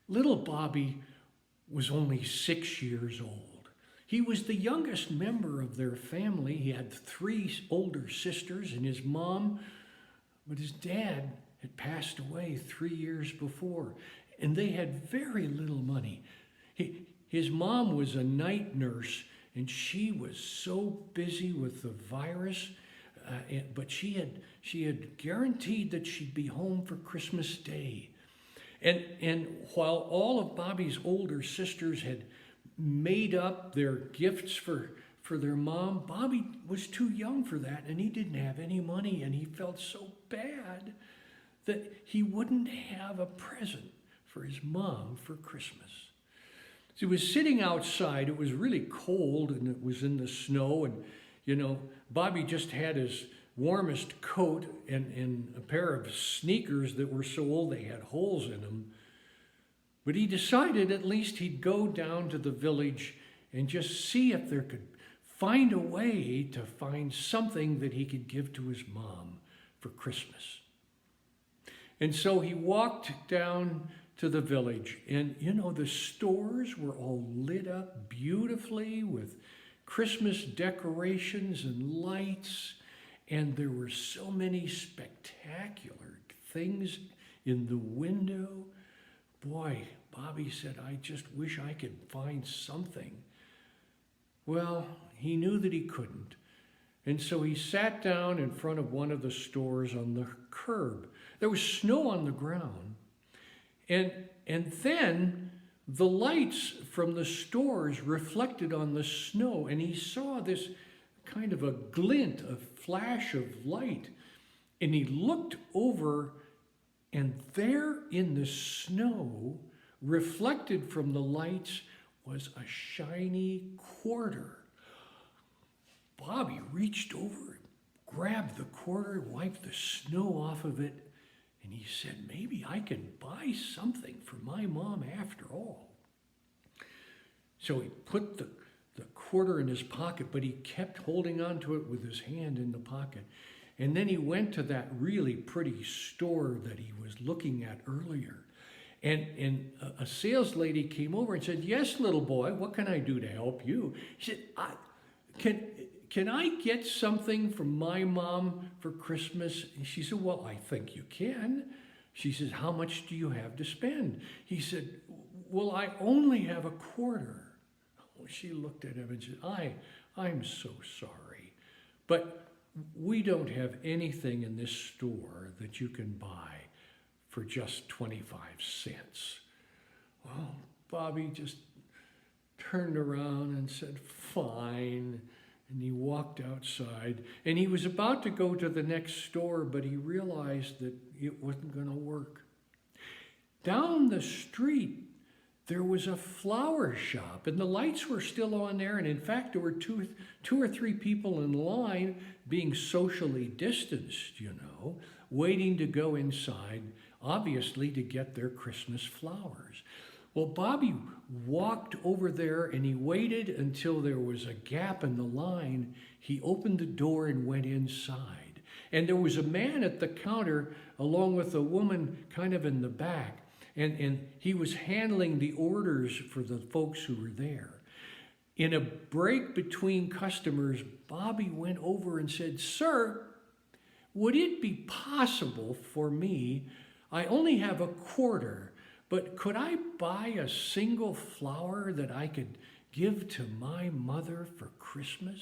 Little Bobby was only 6 years old. He was the youngest member of their family. He had three older sisters and his mom, but his dad had passed away 3 years before, and they had very little money. His mom was a night nurse, and she was so busy with the virus, but she had guaranteed that she'd be home for Christmas Day. And while all of Bobby's older sisters had made up their gifts for their mom, Bobby was too young for that, and he didn't have any money, and he felt so bad that he wouldn't have a present for his mom for Christmas. So he was sitting outside. It was really cold, and it was in the snow, and Bobby just had his warmest coat and a pair of sneakers that were so old they had holes in them. But he decided at least he'd go down to the village and just see if there could find a way to find something that he could give to his mom for Christmas. And so he walked down to the village, and the stores were all lit up beautifully with Christmas decorations and lights. And there were so many spectacular things in the window. Boy, Bobby said, I just wish I could find something. Well, he knew that he couldn't. And so he sat down in front of one of the stores on the curb. There was snow on the ground. And then the lights from the stores reflected on the snow. And he saw this kind of a glint, a flash of light. And he looked over, and there in the snow, reflected from the lights, was a shiny quarter. Bobby reached over, grabbed the quarter, wiped the snow off of it, and he said, maybe I can buy something for my mom after all. So he put the quarter in his pocket, but he kept holding on to it with his hand in the pocket. And then he went to that really pretty store that he was looking at earlier. And a sales lady came over and said, yes, little boy, what can I do to help you? He said, can I get something from my mom for Christmas? And she said, well, I think you can. She says, how much do you have to spend? He said, well, I only have a quarter. She looked at him and said, I'm so sorry, but we don't have anything in this store that you can buy for just 25 cents. Well, Bobby just turned around and said, fine, and he walked outside. And he was about to go to the next store, but he realized that it wasn't going to work. Down the street, there was a flower shop, and the lights were still on there. And in fact, there were two or three people in line being socially distanced, waiting to go inside, obviously to get their Christmas flowers. Well, Bobby walked over there and he waited until there was a gap in the line. He opened the door and went inside. And there was a man at the counter along with a woman kind of in the back. And he was handling the orders for the folks who were there. In a break between customers, Bobby went over and said, sir, would it be possible for me, I only have a quarter, but could I buy a single flower that I could give to my mother for Christmas?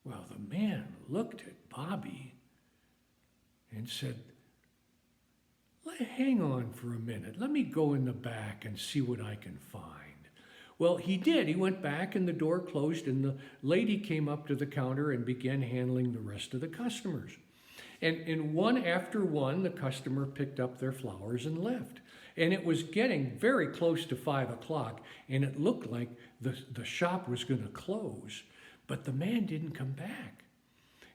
Well, the man looked at Bobby and said, hang on for a minute. Let me go in the back and see what I can find. Well, he did. He went back and the door closed and the lady came up to the counter and began handling the rest of the customers. And one after one, the customer picked up their flowers and left. And it was getting very close to 5 o'clock, and it looked like the shop was going to close. But the man didn't come back.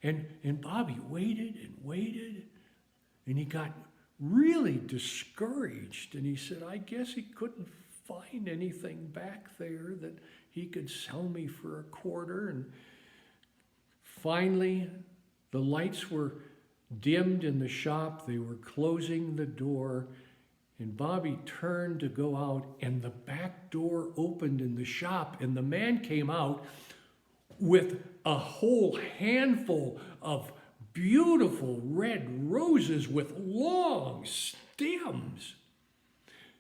And Bobby waited and waited, and he got really discouraged. And he said, I guess he couldn't find anything back there that he could sell me for a quarter. And finally, the lights were dimmed in the shop. They were closing the door. And Bobby turned to go out, and the back door opened in the shop, and the man came out with a whole handful of beautiful red roses with long stems.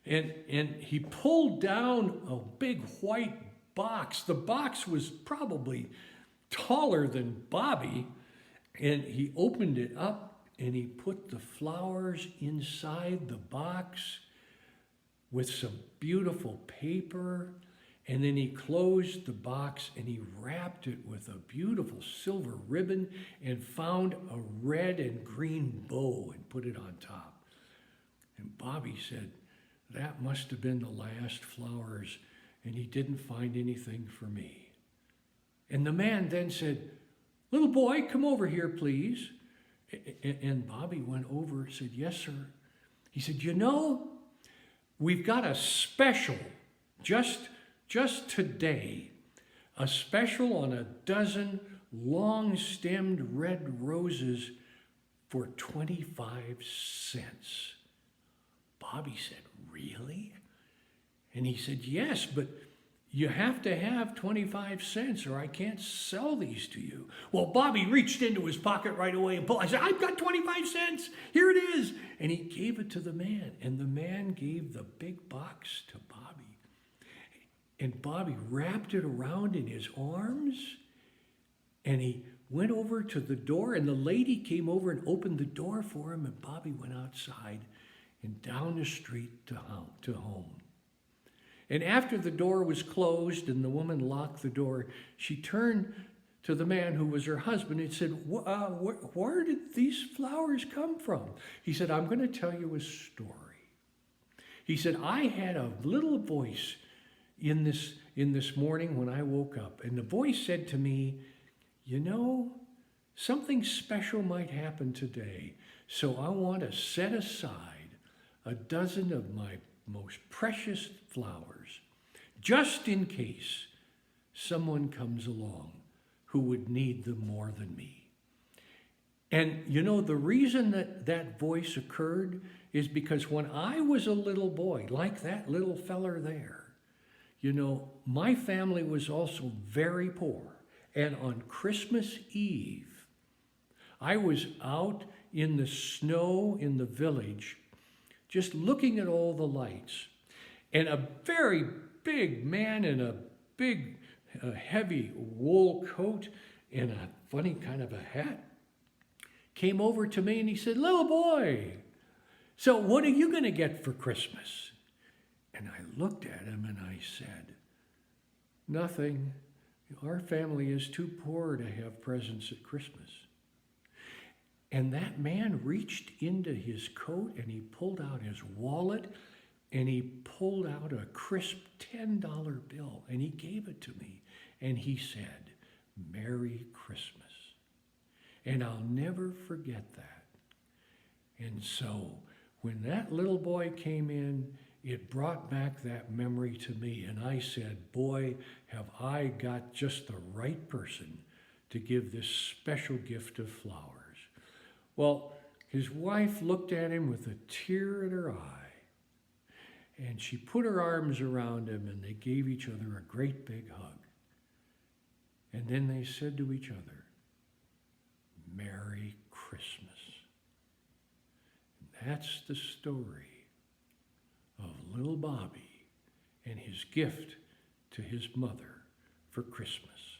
And he pulled down a big white box. The box was probably taller than Bobby, and he opened it up and he put the flowers inside the box with some beautiful paper. And then he closed the box and he wrapped it with a beautiful silver ribbon and found a red and green bow and put it on top. And Bobby said, that must have been the last flowers, and he didn't find anything for me. And the man then said, little boy, come over here, please. And Bobby went over and said, yes, sir. He said, you know, we've got a special just today, a special on a dozen long-stemmed red roses for 25 cents. Bobby said, really? And he said, yes, but you have to have 25 cents or I can't sell these to you. Well, Bobby reached into his pocket right away and pulled. I said, I've got 25 cents. Here it is. And he gave it to the man. And the man gave the big box to Bobby. And Bobby wrapped it around in his arms. And he went over to the door. And the lady came over and opened the door for him. And Bobby went outside and down the street to home. And after the door was closed and the woman locked the door, she turned to the man who was her husband and said, where did these flowers come from? He said, I'm going to tell you a story. He said, I had a little voice in this morning when I woke up. And the voice said to me, you know, something special might happen today. So I want to set aside a dozen of my most precious flowers, just in case someone comes along who would need them more than me. And you know, the reason that voice occurred is because when I was a little boy, like that little feller there, you know, my family was also very poor. And on Christmas Eve, I was out in the snow in the village just looking at all the lights. And a very big man in a big, heavy wool coat and a funny kind of a hat came over to me and he said, little boy, so what are you going to get for Christmas? And I looked at him and I said, nothing. Our family is too poor to have presents at Christmas. And that man reached into his coat and he pulled out his wallet and he pulled out a crisp $10 bill and he gave it to me. And he said, Merry Christmas. And I'll never forget that. And so when that little boy came in, it brought back that memory to me. And I said, boy, have I got just the right person to give this special gift of flowers. Well, his wife looked at him with a tear in her eye, and she put her arms around him, and they gave each other a great big hug. And then they said to each other, Merry Christmas. And that's the story of little Bobby and his gift to his mother for Christmas.